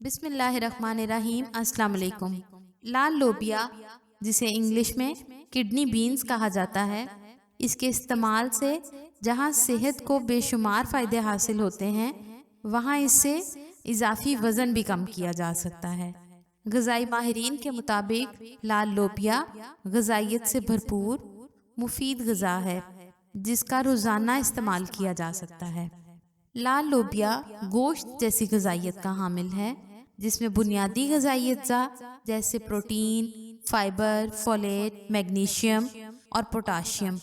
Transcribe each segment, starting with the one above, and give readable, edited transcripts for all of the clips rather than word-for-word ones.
بسم اللہ الرحمن الرحیم۔ السلام علیکم۔ لال لوبیا، جسے انگلش میں کڈنی بینز کہا جاتا ہے، اس کے استعمال سے جہاں صحت کو بے شمار فائدے حاصل ہوتے ہیں، وہاں اس سے اضافی وزن بھی کم کیا جا سکتا ہے۔ غذائی ماہرین کے مطابق لال لوبیا غذائیت سے بھرپور مفید غذا ہے جس کا روزانہ استعمال کیا جا سکتا ہے۔ لال لوبیا گوشت جیسی غذائیت کا حامل ہے، جس میں بنیادی غذائی اجزاء جیسے پروٹین، فائبر، فولیٹ، میگنیشیم اور پوٹاشیم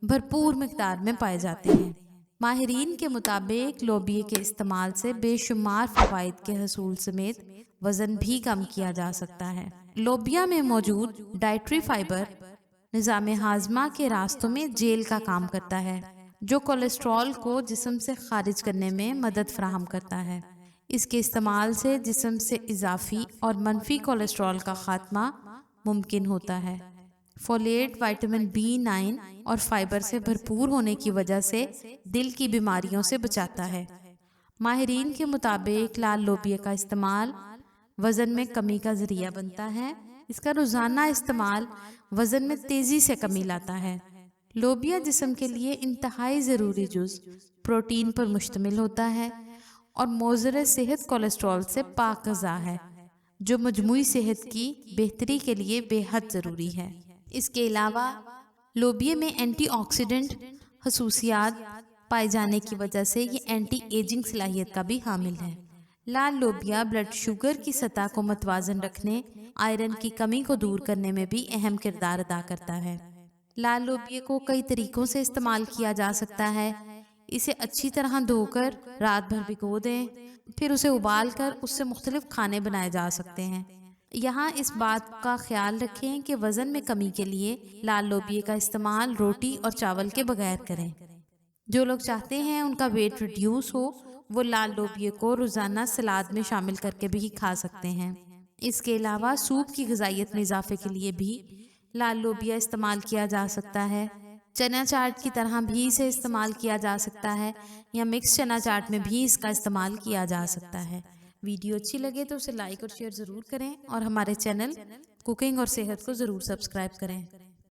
بھرپور مقدار میں پائے جاتے ہیں۔ ماہرین کے مطابق لوبیا کے استعمال سے بے شمار فوائد کے حصول سمیت وزن بھی کم کیا جا سکتا ہے۔ لوبیا میں موجود ڈائٹری فائبر نظام ہاضمہ کے راستوں میں جیل کا کام کرتا ہے، جو کولیسٹرول کو جسم سے خارج کرنے میں مدد فراہم کرتا ہے۔ اس کے استعمال سے جسم سے اضافی اور منفی کولیسٹرول کا خاتمہ ممکن ہوتا ہے۔ فولیٹ وٹامن B9 اور فائبر سے بھرپور ہونے کی وجہ سے دل کی بیماریوں سے بچاتا ہے۔ ماہرین کے مطابق لال لوبیا کا استعمال وزن میں کمی کا ذریعہ بنتا ہے۔ اس کا روزانہ استعمال وزن میں تیزی سے کمی لاتا ہے۔ لوبیا جسم کے لیے انتہائی ضروری جز پروٹین پر مشتمل ہوتا ہے اور مضر صحت کولیسٹرول سے پاک غذا ہے، جو مجموعی صحت کی بہتری کے لیے بے حد ضروری ہے۔ اس کے علاوہ لوبیا میں اینٹی آکسیڈنٹ خصوصیات پائے جانے کی وجہ سے یہ اینٹی ایجنگ صلاحیت کا بھی حامل ہے۔ لال لوبیا بلڈ شوگر کی سطح کو متوازن رکھنے، آئرن کی کمی کو دور کرنے میں بھی اہم کردار ادا کرتا ہے۔ لال لوبیا کو کئی طریقوں سے استعمال کیا جا سکتا ہے۔ اسے اچھی طرح دھو کر رات بھر بھگو دیں، پھر اسے ابال کر اس سے مختلف کھانے بنائے جا سکتے ہیں۔ یہاں اس بات کا خیال رکھیں کہ وزن میں کمی کے لیے لال لوبیا کا استعمال روٹی اور چاول کے بغیر کریں۔ جو لوگ چاہتے ہیں ان کا ویٹ ریڈیوس ہو، وہ لال لوبیا کو روزانہ سلاد میں شامل کر کے بھی کھا سکتے ہیں۔ اس کے علاوہ سوپ کی غذائیت میں اضافے کے لیے بھی لال لوبیا استعمال کیا جا سکتا ہے۔ چنا چاٹ کی طرح بھی اسے استعمال کیا جا سکتا ہے، یا مکس چنا چاٹ میں بھی اس کا استعمال کیا جا سکتا ہے۔ ویڈیو اچھی لگے تو اسے لائک اور شیئر ضرور کریں، اور ہمارے چینل کوکنگ اور صحت کو ضرور سبسکرائب کریں۔